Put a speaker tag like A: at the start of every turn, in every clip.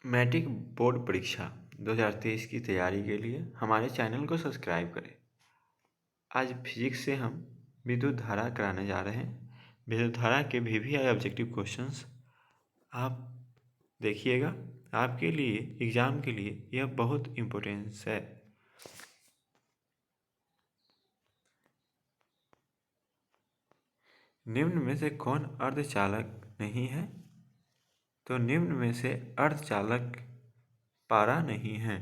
A: Matric board परीक्षा 2023 की तैयारी के लिए हमारे चैनल को सब्सक्राइब करें। आज फिजिक्स से हम विद्युत धारा कराने जा रहे हैं। विद्युत धारा के VVI ऑब्जेक्टिव क्वेश्चंस आप देखिएगा। आपके लिए एग्जाम के लिए यह बहुत इम्पोर्टेंस है। निम्न में से कौन अर्धचालक नहीं है? तो निम्न में से अर्धचालक पारा नहीं है।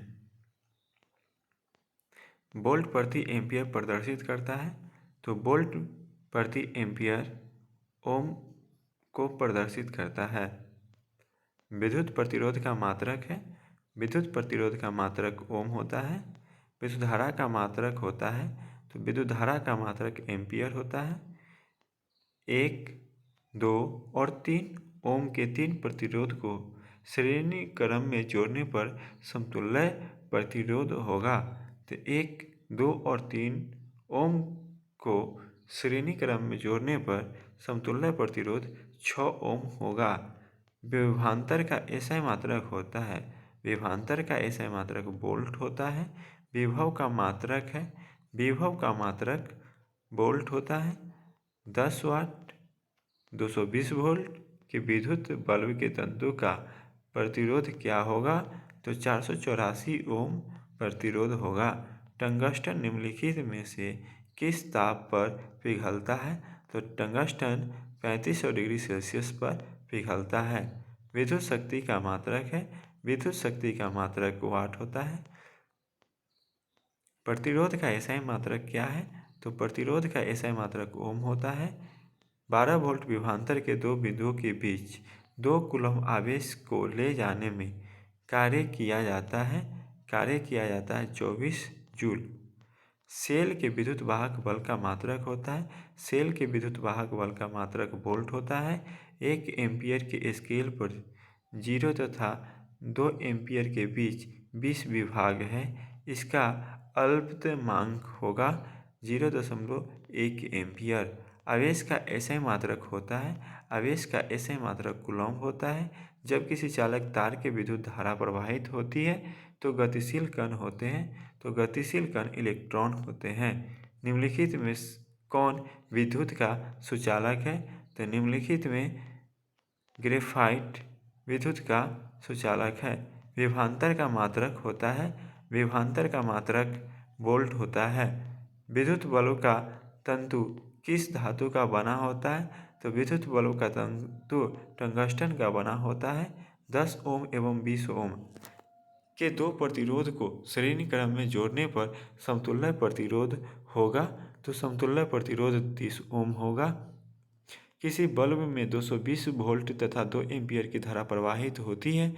A: वोल्ट प्रति एम्पियर प्रदर्शित करता है, तो वोल्ट प्रति एम्पियर ओम को प्रदर्शित करता है। विद्युत प्रतिरोध का मात्रक है। विद्युत प्रतिरोध का मात्रक ओम होता है। विद्युत धारा का मात्रक होता है, तो विद्युत धारा का मात्रक एम्पियर होता है। 1, 2 और 3 ओम के 3 प्रतिरोध को श्रेणी क्रम में जोड़ने पर समतुल्य प्रतिरोध होगा। तो 1, 2 और 3 ओम को श्रेणी क्रम में जोड़ने पर समतुल्य प्रतिरोध 6 ओम होगा। विभवांतर का SI मात्रक होता है। विभवांतर का SI मात्रक वोल्ट होता है। विभव का मात्रक है। विभव का मात्रक वोल्ट होता है। 10 वाट 220 वोल्ट के विद्युत बल्ब के तंतु का प्रतिरोध क्या होगा? तो 484 ओम प्रतिरोध होगा। टंगस्टन निम्नलिखित में से किस ताप पर पिघलता है? तो टंगस्टन 3500 डिग्री सेल्सियस पर पिघलता है। विद्युत शक्ति का मात्रक है। विद्युत शक्ति का मात्रक वाट होता है। प्रतिरोध का SI मात्रक क्या है? तो प्रतिरोध का SI मात्रक ओम होता है। 12 वोल्ट विभवांतर के दो बिंदुओं के बीच 2 कूलम आवेश को ले जाने में कार्य किया जाता है 24 जूल। सेल के विद्युत वाहक बल का मात्रक होता है। सेल के विद्युत वाहक बल का मात्रक वोल्ट होता है। 1 एम्पियर के स्केल पर 0 तथा 2 एम्पियर के बीच 20 विभाग है। इसका अल्पतमांक होगा 0.1 एम्पियर। आवेश का SI मात्रक होता है। आवेश का SI मात्रक कूलम्ब होता है। जब किसी चालक तार के विद्युत धारा प्रवाहित होती है तो गतिशील कण होते हैं, तो गतिशील कण इलेक्ट्रॉन होते हैं। निम्नलिखित में कौन विद्युत का सुचालक है? तो निम्नलिखित में ग्रेफाइट विद्युत का सुचालक है। विभवांतर का मात्रक होता है। विभवांतर का मात्रक वोल्ट होता है। विद्युत बल्ब का तंतु किस धातु का बना होता है? तो विद्युत बल्ब का तंतु टंगस्टन का बना होता है। 10 ओम एवं 20 ओम के दो प्रतिरोध को श्रेणी क्रम में जोड़ने पर समतुल्य प्रतिरोध होगा, तो समतुल्य प्रतिरोध 30 ओम होगा। किसी बल्ब में 220 वोल्ट तथा 2 एम्पियर की धारा प्रवाहित होती है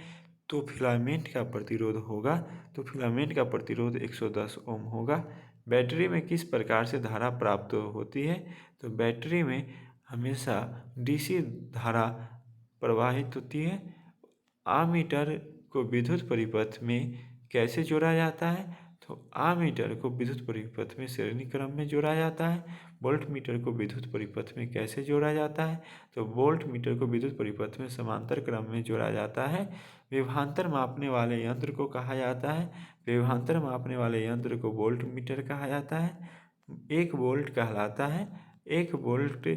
A: तो फिलामेंट का प्रतिरोध होगा, तो फिलामेंट का प्रतिरोध 110 ओम होगा। बैटरी में किस प्रकार से धारा प्राप्त होती है? तो बैटरी में हमेशा DC धारा प्रवाहित होती है। आमीटर को विद्युत परिपथ में कैसे जोड़ा जाता है? तो आमीटर को विद्युत परिपथ में श्रेणी क्रम में जोड़ा जाता है। वोल्ट मीटर को विद्युत परिपथ में कैसे जोड़ा जाता है? तो वोल्ट मीटर को विद्युत परिपथ में समांतर क्रम में जोड़ा जाता है। विभवांतर मापने वाले यंत्र को कहा जाता है। विभवांतर मापने वाले यंत्र को वोल्ट मीटर कहा जाता है। 1 वोल्ट कहलाता है। 1 वोल्ट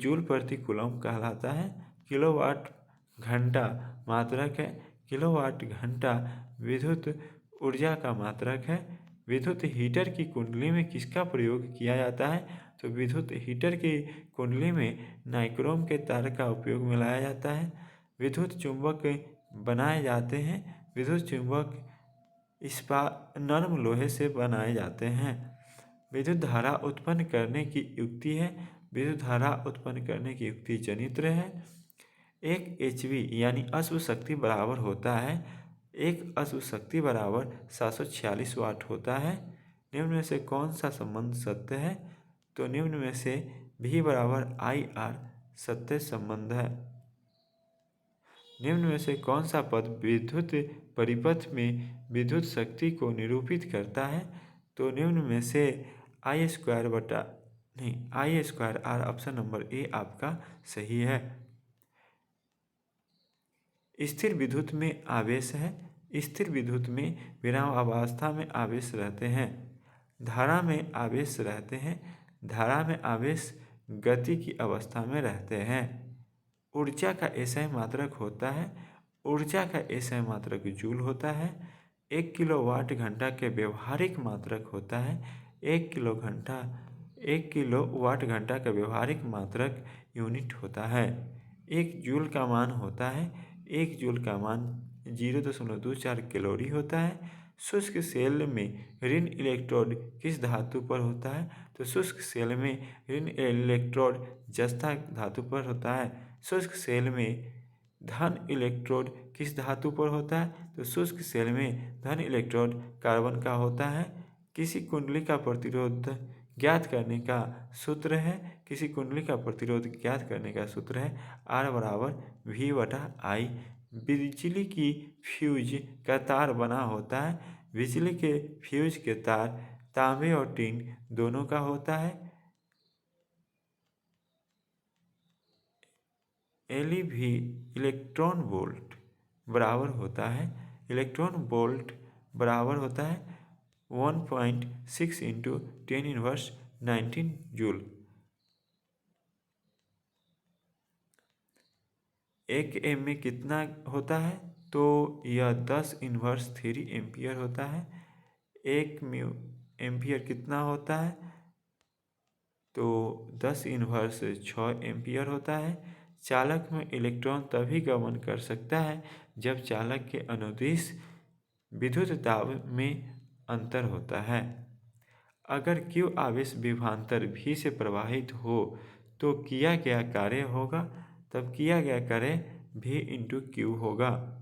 A: जूल प्रति कूलम कहलाता है। किलोवाट घंटा मात्रक है। किलोवाट घंटा विद्युत ऊर्जा का मात्रक है। विद्युत हीटर की कुंडली में किसका प्रयोग किया जाता है? तो विद्युत हीटर की कुंडली में नाइक्रोम के तार का उपयोग मिलाया जाता है। विद्युत चुंबक बनाए जाते हैं। विद्युत चुंबक नरम लोहे से बनाए जाते हैं। विद्युत धारा उत्पन्न करने की युक्ति है। विद्युत धारा उत्पन्न करने की युक्ति जनित्र है। 1 HV यानी अश्व शक्ति बराबर होता है 1 अश्व शक्ति बराबर 746 वाट होता है। निम्न में से कौन सा संबंध सत्य है? तो निम्न में से V बराबर IR सत्य संबंध है। निम्न में से कौन सा पद विद्युत परिपथ में विद्युत शक्ति को निरूपित करता है? तो निम्न में से I² R option number A आपका सही है। स्थिर विद्युत में आवेश है। स्थिर विद्युत में विराम अवस्था में आवेश रहते हैं। धारा में आवेश रहते हैं। धारा में आवेश गति की अवस्था में रहते हैं। ऊर्जा का एसआई मात्रक होता है। ऊर्जा का एसआई मात्रक जूल होता है। 1 किलोवाट घंटा के व्यवहारिक मात्रक होता है। 1 किलोवाट घंटा का व्यवहारिक मात्रक यूनिट होता है। 1 जूल का मान होता है 1 जूल का मान 0.24 कैलोरी होता है। शुष्क सेल में ऋण इलेक्ट्रोड किस धातु पर होता है? तो शुष्क सेल में ऋण इलेक्ट्रोड जस्ता धातु पर होता है। शुष्क सेल में धन इलेक्ट्रोड किस धातु पर होता है? तो शुष्क सेल में धन इलेक्ट्रोड कार्बन का होता है। किसी कुंडली का प्रतिरोध ज्ञात करने का सूत्र है। किसी कुंडली का प्रतिरोध ज्ञात करने का सूत्र है R/V/I। बिजली की फ्यूज का तार बना होता है। बिजली के फ्यूज के तार तांबे और टिन दोनों का होता है। LeV इलेक्ट्रॉन वोल्ट बराबर होता है। इलेक्ट्रॉन वोल्ट बराबर होता है 1.6 × 10⁻19 जूल। 1 एम में कितना होता है? तो यह 10⁻³ एम्पियर होता है। 1 म्यू एम्पियर कितना होता है? तो 10⁻6 एम्पियर होता है। चालक में इलेक्ट्रॉन तभी गमन कर सकता है जब चालक के अनुदिश विद्युत दाब में अंतर होता है। अगर Q आवेश विभवांतर V से प्रवाहित हो तो किया गया कार्य होगा। तब किया गया कार्य V × Q होगा।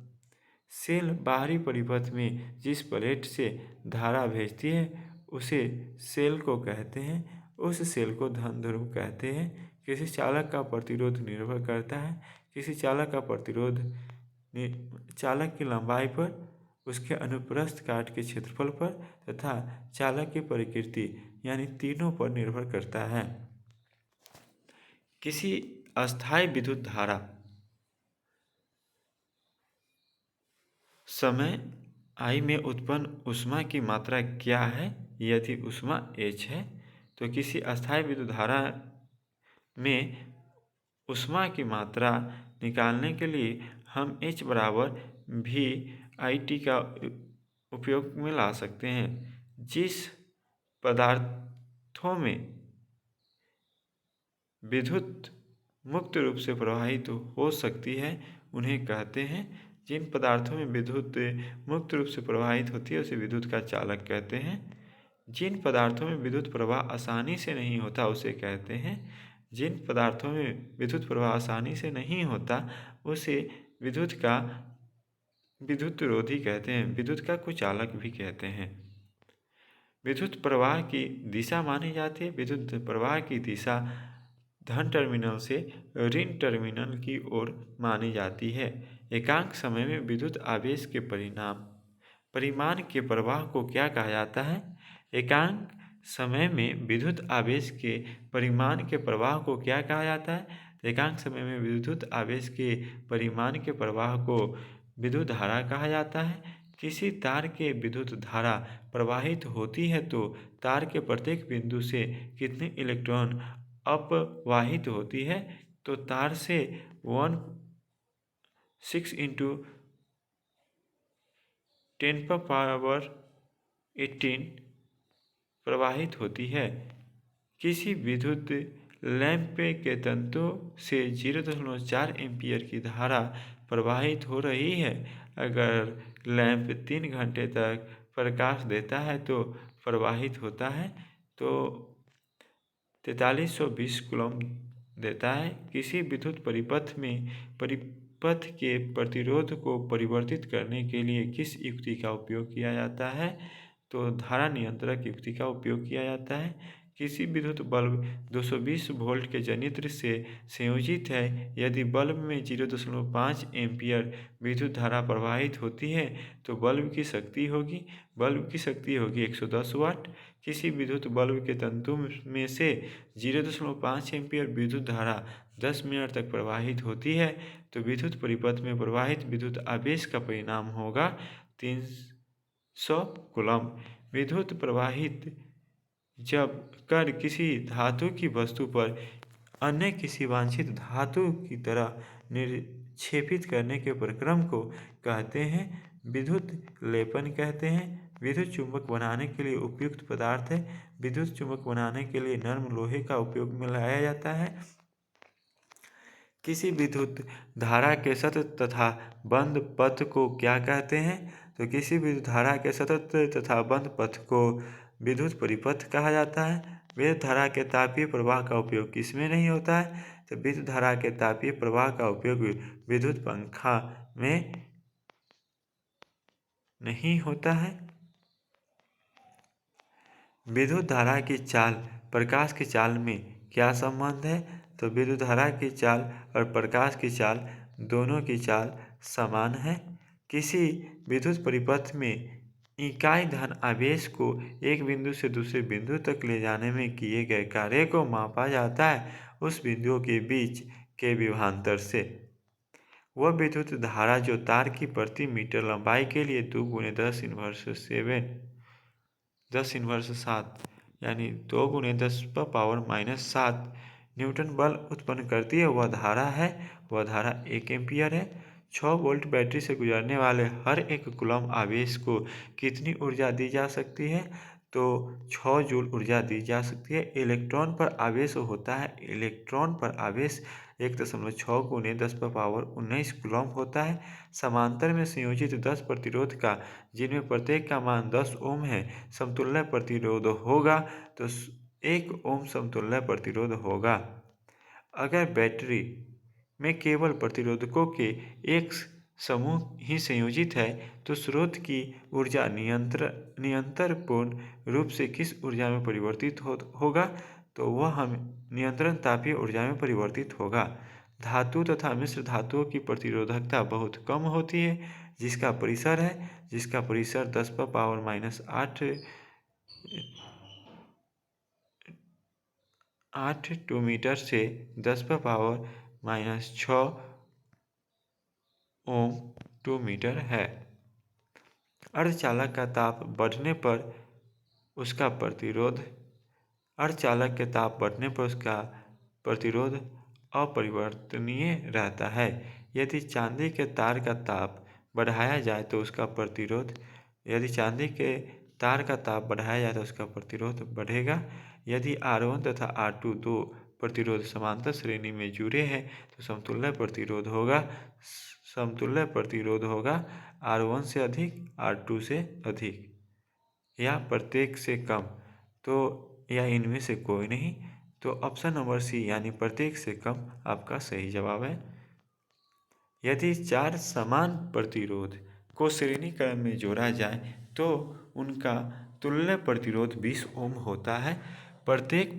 A: सेल बाहरी परिपथ में जिस प्लेट से धारा भेजती है उसे सेल को कहते हैं। उस सेल को धन ध्रुव कहते हैं। किसी चालक का प्रतिरोध निर्भर करता है किसी चालक का प्रतिरोध चालक की लंबाई पर, उसके अनुप्रस्थ काट के क्षेत्रफल पर तथा चालक की प्रकृति यानी तीनों पर निर्भर करता है। किसी अस्थायी विद्युत धारा समय I में उत्पन्न ऊष्मा की मात्रा क्या है? यदि ऊष्मा H है तो किसी अस्थायी विद्युत धारा में ऊष्मा की मात्रा निकालने के लिए हम H/VIT का उपयोग में ला सकते हैं। जिस पदार्थों में विद्युत मुक्त रूप से प्रवाहित हो सकती है उन्हें कहते हैं। जिन पदार्थों में विद्युत मुक्त रूप से प्रवाहित होती है उसे विद्युत का चालक कहते हैं। जिन पदार्थों में विद्युत प्रवाह आसानी से नहीं होता उसे कहते हैं। जिन पदार्थों में विद्युत प्रवाह आसानी से नहीं होता उसे विद्युत रोधी कहते हैं। विद्युत का कुचालक भी कहते हैं। विद्युत प्रवाह की दिशा मानी जाती है। विद्युत प्रवाह की दिशा धन टर्मिनल से ऋण टर्मिनल की ओर मानी जाती है। एकांक समय में विद्युत आवेश के परिमाण के प्रवाह को क्या कहा जाता है? एकांक समय में विद्युत आवेश के परिमाण के प्रवाह को क्या कहा जाता है? एकांक समय में विद्युत आवेश के परिमाण के प्रवाह को विद्युत धारा कहा जाता है। किसी तार के विद्युत धारा प्रवाहित होती है तो तार के प्रत्येक बिंदु से कितने इलेक्ट्रॉन अपवाहित होती है? तो तार से 6 × 10⁻18 प्रवाहित होती है। किसी विद्युत लैंप के तंतु से 0.4 एम्पियर की धारा प्रवाहित हो रही है। अगर लैंप 3 घंटे तक प्रकाश देता है तो प्रवाहित होता है तो 4320 कूलम देता है। किसी विद्युत परिपथ के प्रतिरोध को परिवर्तित करने के लिए किस युक्ति का उपयोग किया जाता है? तो धारा नियंत्रक युक्ति का उपयोग किया जाता है। किसी विद्युत बल्ब 220 वोल्ट के जनित्र से संयोजित है। यदि बल्ब में 0.5 एम्पियर विद्युत धारा प्रवाहित होती है तो बल्ब की शक्ति होगी 110 वाट। किसी विद्युत बल्ब के तंतु में से 0.5 एम्पियर विद्युत धारा 10 मिनट तक प्रवाहित होती है तो विद्युत परिपथ में प्रवाहित विद्युत आवेश का परिणाम होगा 300 कूलम। विद्युत प्रवाहित जब कर किसी धातु की वस्तु पर अन्य किसी वांछित धातु की तरह निक्षेपित करने के प्रक्रम को कहते हैं विद्युत लेपन कहते हैं। विद्युत चुंबक बनाने के लिए उपयुक्त पदार्थ है। विद्युत चुंबक बनाने के लिए नरम लोहे का उपयोग में लाया जाता है। किसी विद्युत धारा के सतत तथा बंद पथ को क्या कहते हैं? तो किसी विद्युत धारा के सतत तथा बंद पथ को विद्युत परिपथ कहा जाता है। विद्युत धारा के तापीय प्रवाह का उपयोग किसमें नहीं होता है? तो विद्युत धारा के तापीय प्रवाह का उपयोग विद्युत पंखा में नहीं होता है। विद्युत धारा की चाल प्रकाश की चाल में क्या संबंध है? तो विद्युत धारा की चाल और प्रकाश की चाल दोनों की चाल समान है। किसी विद्युत परिपथ में इकाई धन आवेश को एक बिंदु से दूसरे बिंदु तक ले जाने में किए गए कार्य को मापा जाता है उस बिंदुओं के बीच के विभवांतर से। वह विद्युत धारा जो तार की प्रति मीटर लंबाई के लिए 2 × 10⁻7 यानी 2 × 10⁻⁻7 न्यूटन बल उत्पन्न करती है वह धारा है। वह धारा 1 एम्पीयर है। 6 वोल्ट बैटरी से गुजरने वाले हर 1 कूलम आवेश को कितनी ऊर्जा दी जा सकती है? तो 6 जूल ऊर्जा दी जा सकती है। इलेक्ट्रॉन पर आवेश होता है। इलेक्ट्रॉन पर आवेश 1.6 × 10⁻19 कूलम होता है। समांतर में संयोजित 10 प्रतिरोध का जिनमें प्रत्येक का मान 10 ओम है समतुल्य प्रतिरोध होगा तो 1 ओम समतुल्य प्रतिरोध होगा। अगर बैटरी में केवल प्रतिरोधकों के एक समूह ही संयोजित है तो स्रोत की ऊर्जा निरंतरपूर्ण रूप से किस ऊर्जा में परिवर्तित होगा? तो वह हम नियंत्रण तापीय ऊर्जा में परिवर्तित होगा। धातु तथा मिश्र धातुओं की प्रतिरोधकता बहुत कम होती है जिसका परिसर 10⁻8 2 मीटर से 10⁻6 ओम 2 मीटर है। अर्धचालक का ताप बढ़ने पर उसका प्रतिरोध अपरिवर्तनीय रहता है। यदि चांदी के तार का ताप बढ़ाया जाए तो उसका प्रतिरोध बढ़ेगा। यदि R1 तथा R2 दो प्रतिरोध समांतर श्रेणी में जुड़े हैं तो समतुल्य प्रतिरोध होगा R1 से अधिक R2 से अधिक या प्रत्येक से कम तो या इनमें से कोई नहीं। तो ऑप्शन नंबर सी यानी प्रत्येक से कम आपका सही जवाब है। यदि 4 समान प्रतिरोध को श्रेणी क्रम में जोड़ा जाए तो उनका तुल्य प्रतिरोध 20 ओम होता है। प्रत्येक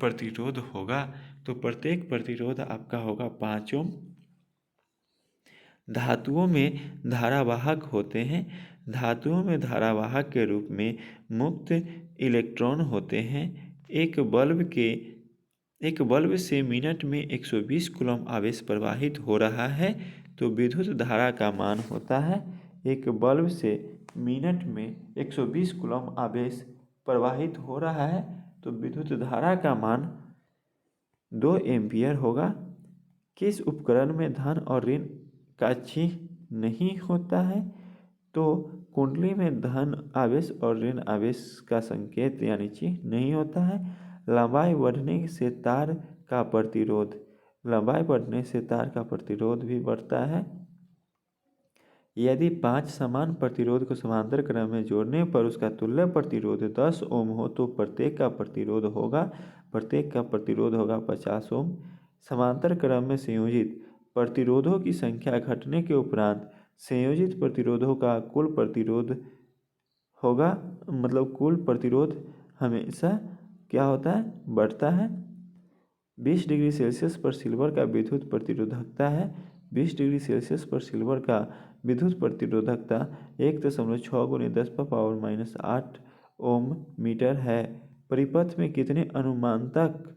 A: प्रतिरोध आपका होगा 5 ओम। धातुओं में धारावाहक होते हैं। धातुओं में धारावाहक के रूप में मुक्त इलेक्ट्रॉन होते हैं। एक बल्ब से मिनट में 120 कूलम आवेश प्रवाहित हो रहा है तो विद्युत धारा का मान होता है। एक बल्ब से मिनट में 120 कूलम आवेश प्रवाहित हो रहा है तो विद्युत धारा का मान 2 एम्पीयर होगा। किस उपकरण में धन और ऋण का चिन्ह नहीं होता है? तो कुंडली में धन आवेश और ऋण आवेश का संकेत यानी चिन्ह नहीं होता है। लंबाई बढ़ने से तार का प्रतिरोध भी बढ़ता है। यदि 5 समान प्रतिरोध को समांतर क्रम में जोड़ने पर उसका तुल्य प्रतिरोध 10 ओम हो तो प्रत्येक का प्रतिरोध होगा 50 ओम। समांतर क्रम में संयोजित प्रतिरोधों की संख्या घटने के उपरांत संयोजित प्रतिरोधों का कुल प्रतिरोध होगा। मतलब कुल प्रतिरोध हमेशा क्या होता है? बढ़ता है। 20 डिग्री सेल्सियस पर सिल्वर का विद्युत प्रतिरोधकता है। 20 डिग्री सेल्सियस पर सिल्वर का विद्युत प्रतिरोधकता 1.6 × 10⁻⁻8 ओम मीटर है। परिपथ में कितने अनुमानतक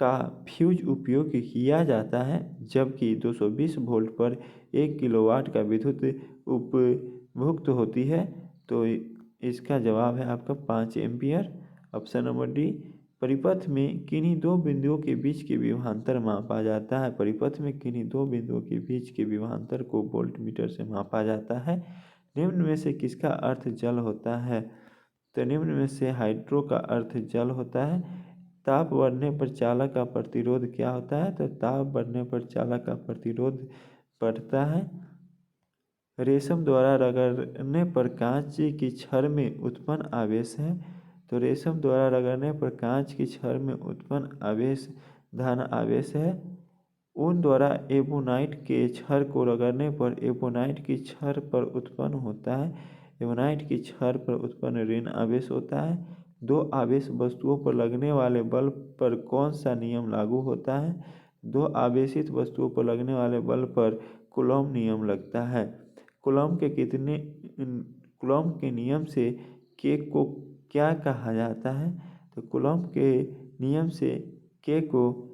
A: का फ्यूज उपयोग किया जाता है, जबकि 220 वोल्ट पर 1 किलोवाट का विद्युत उपभुक्त होती है। तो इसका जवाब है आपका 5 एम्पियर। Option number D. परिपथ में किन्हीं दो बिंदुओं के बीच के विभवांतर मापा जाता है। परिपथ में किन्हीं दो बिंदुओं के बीच के विभवांतर को वोल्टमीटर से मापा जाता है। निम्न में से किसका अर्थ जल होता है? तो निम्न में से हाइड्रो का अर्थ जल होता है। ताप बढ़ने पर चालक का प्रतिरोध क्या होता है? तो ताप बढ़ने पर चालक का प्रतिरोध बढ़ता है। रेशम द्वारा रगड़ने पर कांच की छड़ में उत्पन्न आवेश है। तो रेशम द्वारा रगड़ने पर कांच की छड़ में उत्पन्न आवेश धन आवेश है। ऊन द्वारा एबोनाइट के छड़ को रगड़ने पर एबोनाइट की छड़ पर उत्पन्न होता है। एबोनाइट की छड़ पर उत्पन्न ऋण आवेश होता है। दो आवेश वस्तुओं पर लगने वाले बल पर कौन सा नियम लागू होता है? दो आवेशित वस्तुओं पर लगने वाले बल पर कूलॉम नियम लगता है। कूलॉम के नियम से के को क्या कहा जाता है? तो कूलॉम के नियम से के को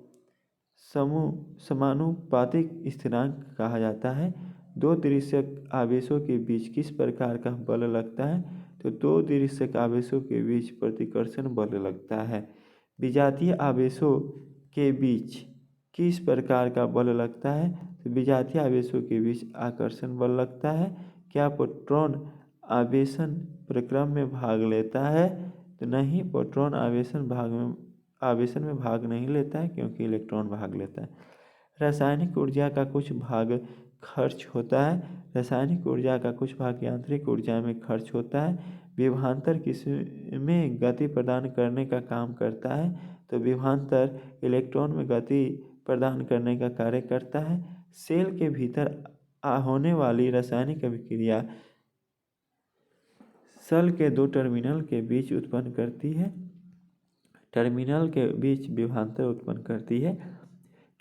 A: समानुपातिक स्थिरांक कहा जाता है। दो द्वितीयक आवेशों के बीच किस प्रकार का बल लगता है? तो दो द्वितीयक आवेशों के बीच प्रतिकर्षण बल लगता है। विजातीय आवेशों के बीच किस प्रकार का बल लगता है? तो विजातीय आवेशों के बीच आकर्षण बल लगता है। क्या प्रोटॉन आवेशन प्रक्रम में भाग लेता है? तो नहीं, प्रोटॉन आवेशन में भाग नहीं लेता है, क्योंकि इलेक्ट्रॉन भाग लेता है। रासायनिक ऊर्जा का कुछ भाग खर्च होता है। रासायनिक ऊर्जा का कुछ भाग यांत्रिक ऊर्जा में खर्च होता है। विभवांतर किसमें गति प्रदान करने का काम करता है? तो विभवांतर इलेक्ट्रॉन में गति प्रदान करने का कार्य करता है। सेल के भीतर होने वाली रासायनिक अभिक्रिया सेल के दो टर्मिनल के बीच उत्पन्न करती है। टर्मिनल के बीच विभवांतर उत्पन्न करती है।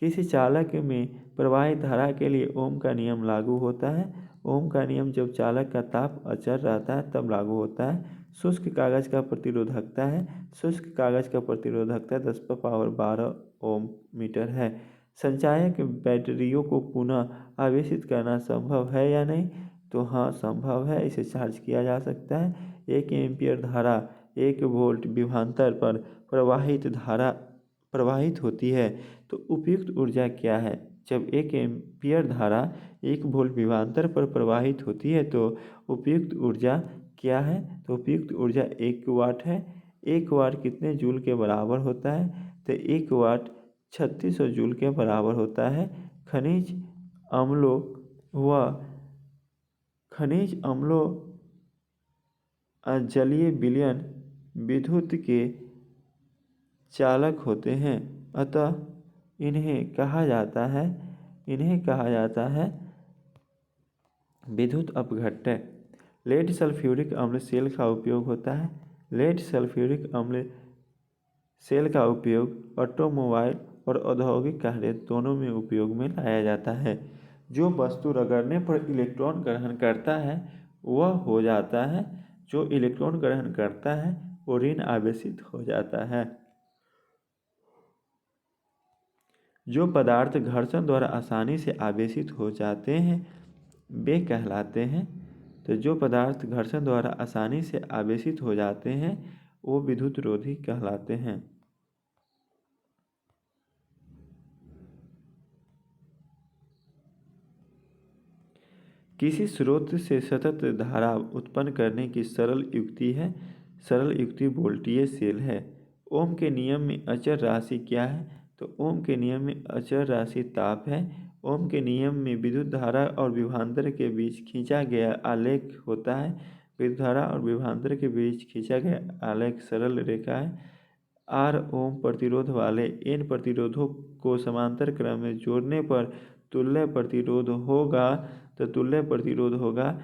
A: किसी चालक में प्रवाहित धारा के लिए ओम का नियम लागू होता है। ओम का नियम जब चालक का ताप अचर रहता है तब लागू होता है। शुष्क कागज का प्रतिरोधकता है। शुष्क कागज का प्रतिरोधकता 10⁻12 ओम मीटर है। संचायक बैटरियों को पुनः आवेशित करना संभव है या नहीं? तो हाँ, संभव है। इसे चार्ज किया जा सकता है। 1 एम्पीयर धारा 1 वोल्ट विभवांतर पर प्रवाहित होती है, तो उपयुक्त ऊर्जा क्या है? जब 1 एम्पीयर धारा 1 वोल्ट विभवांतर पर प्रवाहित होती है तो उपयुक्त ऊर्जा क्या है? तो उपयुक्त ऊर्जा 1 वाट है। 1 वाट कितने जूल के बराबर होता है? तो 1 वाट 3600 जूल के बराबर होता है। खनिज अम्लों जलीय विलयन विद्युत के चालक होते हैं, अतः इन्हें कहा जाता है विद्युत अपघट्य। लेड सल्फ्यूरिक अम्ल सेल का उपयोग होता है। लेड सल्फ्यूरिक अम्ल सेल का उपयोग ऑटोमोबाइल और औद्योगिक कार्य दोनों में उपयोग में लाया जाता है। जो वस्तु रगड़ने पर इलेक्ट्रॉन ग्रहण करता है वह हो जाता है। जो इलेक्ट्रॉन ग्रहण करता है वो ऋण आवेशित हो जाता है। जो पदार्थ घर्षण द्वारा आसानी से आवेशित हो जाते हैं वे कहलाते हैं। तो जो पदार्थ घर्षण द्वारा आसानी से आवेशित हो जाते हैं वो विद्युत रोधी कहलाते हैं। किसी स्रोत से सतत धारा उत्पन्न करने की सरल युक्ति वोल्टीय सेल है। ओम के नियम में अचर राशि क्या है? तो ओम के नियम में अचर राशि ताप है। ओम के नियम में विद्युत धारा और विभवांतर के बीच खींचा गया आलेख होता है। विद्युत धारा और विभवांतर के बीच खींचा गया आलेख सरल रेखा है। R ओम प्रतिरोध वाले n प्रतिरोधों को समांतर क्रम में जोड़ने पर तुल्य प्रतिरोध होगा। तो तुल्य प्रतिरोध होगा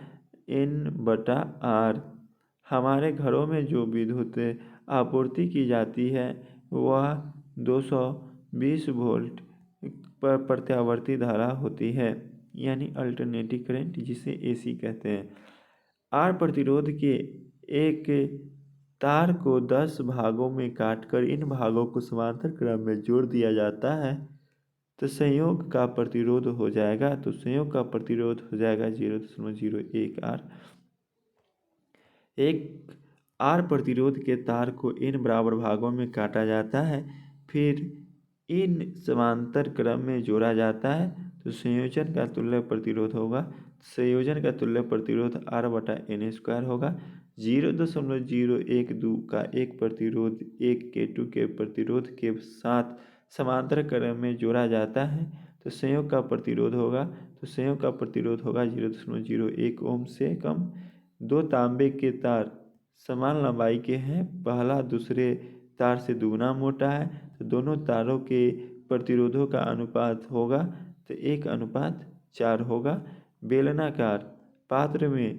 A: N/R। हमारे घरों में जो विद्युत आपूर्ति की जाती है वह 220 वोल्ट पर प्रत्यावर्ती धारा होती है, यानी अल्टरनेटिंग करंट, जिसे AC कहते हैं। R प्रतिरोध के एक तार को 10 भागों में काटकर इन भागों को समांतर क्रम में जोड़ दिया जाता है तो संयोग का प्रतिरोध हो जाएगा। तो संयोग का प्रतिरोध हो जाएगा 0.01 आर। एक आर प्रतिरोध के तार को इन बराबर भागों में काटा जाता है, फिर इन समांतर क्रम में जोड़ा जाता है तो संयोजन का तुल्य प्रतिरोध होगा। संयोजन का तुल्य प्रतिरोध R/N² होगा। 0.012 का एक प्रतिरोध एक K2 के प्रतिरोध के साथ समांतर क्रम में जोड़ा जाता है तो संयोग का प्रतिरोध होगा। तो संयोग का प्रतिरोध होगा 0.01 ओम से कम। दो तांबे के तार समान लंबाई के हैं, पहला दूसरे तार से दुगना मोटा है तो दोनों तारों के प्रतिरोधों का अनुपात होगा तो 1:4 होगा। बेलनाकार पात्र में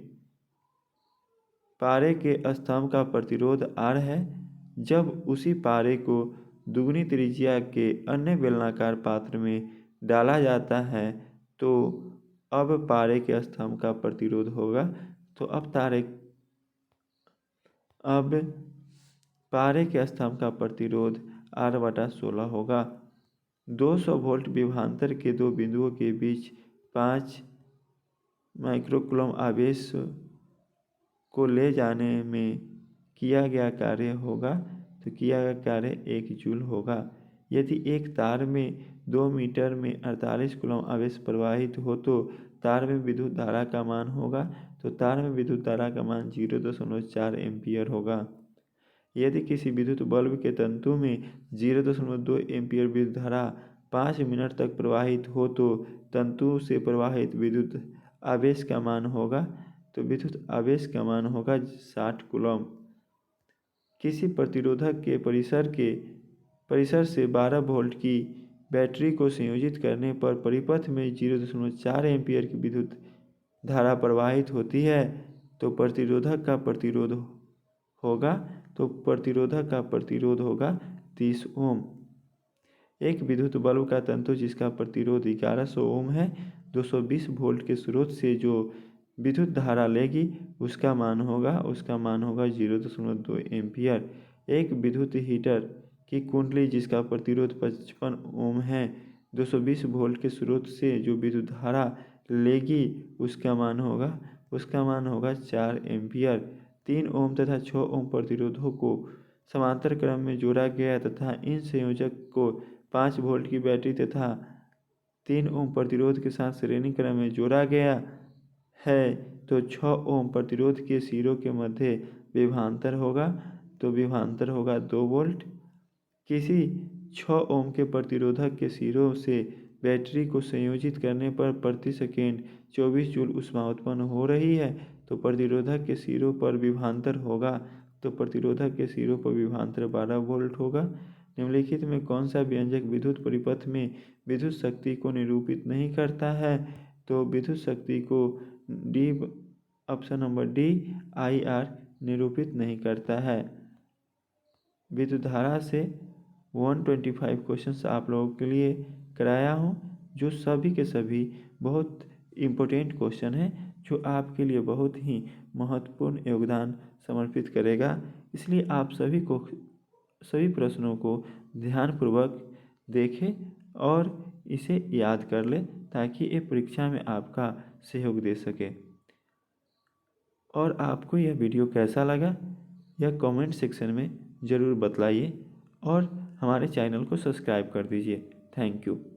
A: पारे के स्तंभ का प्रतिरोध R है। जब उसी पारे को दुगनी त्रिज्या के अन्य बेलनाकार पात्र में डाला जाता है तो अब पारे के स्तंभ का प्रतिरोध होगा। तो अब पारे के स्तंभ का प्रतिरोध R/16 होगा। 200 वोल्ट विभवांतर के दो बिंदुओं के बीच 5 माइक्रोकूलम आवेश को ले जाने में किया गया कार्य होगा तो किया गया कार्य 1 जूल होगा। यदि एक तार में 2 मीटर में 48 कूलम आवेश प्रवाहित हो तो तार में विद्युत धारा का मान होगा। तो तार में विद्युत धारा का मान 0.4 एम्पियर होगा। यदि किसी विद्युत बल्ब के तंतु में 0.2 एम्पियर विद्युत धारा 5 मिनट तक प्रवाहित हो तो तंतु से प्रवाहित विद्युत आवेश का मान होगा। तो विद्युत आवेश का मान होगा 60 कूलम। किसी प्रतिरोधक के परिसर से 12 वोल्ट की बैटरी को संयोजित करने पर परिपथ में 0.4 एम्पियर की विद्युत धारा प्रवाहित होती है तो प्रतिरोधक का प्रतिरोध होगा 30 ओम। एक विद्युत बल्ब का तंतु जिसका प्रतिरोध 1100 ओम है 220 वोल्ट के स्रोत से जो विद्युत धारा लेगी उसका मान होगा 0.2 एम्पियर। एक विद्युत हीटर की कुंडली जिसका प्रतिरोध 55 ओम है 220 वोल्ट के स्रोत से जो विद्युत धारा लेगी उसका मान होगा 4 एम्पियर। 3 ओम तथा 6 ओम प्रतिरोधों को समांतर क्रम में जोड़ा गया तथा इन संयोजक को 5 वोल्ट की बैटरी तथा 3 ओम प्रतिरोध के साथ श्रेणी क्रम में जोड़ा गया है तो 6 ओम प्रतिरोध के सिरों के मध्य विभवांतर होगा तो विभवांतर होगा 2 वोल्ट। किसी 6 ओम के प्रतिरोधक के सिरों से बैटरी को संयोजित करने पर प्रति सेकेंड 24 जूल ऊष्मा उत्पन्न हो रही है तो प्रतिरोधक के सिरों पर विभवांतर होगा तो प्रतिरोधक के सिरों पर विभवांतर 12 वोल्ट होगा। निम्नलिखित में कौन सा व्यंजक विद्युत परिपथ में विद्युत शक्ति को निरूपित नहीं करता है? तो विद्युत शक्ति को ऑप्शन नंबर डी IR निरूपित नहीं करता है। विद्युत धारा से 125 क्वेश्चंस आप लोगों के लिए कराया हूँ जो सभी के सभी बहुत इम्पोर्टेंट क्वेश्चन है जो आपके लिए बहुत ही महत्वपूर्ण योगदान समर्पित करेगा। इसलिए आप सभी प्रश्नों को ध्यानपूर्वक देखें और इसे याद कर लें ताकि ये परीक्षा में आपका सहयोग दे सके। और आपको यह वीडियो कैसा लगा यह कमेंट सेक्शन में ज़रूर बतलाइए और हमारे चैनल को सब्सक्राइब कर दीजिए। Thank you.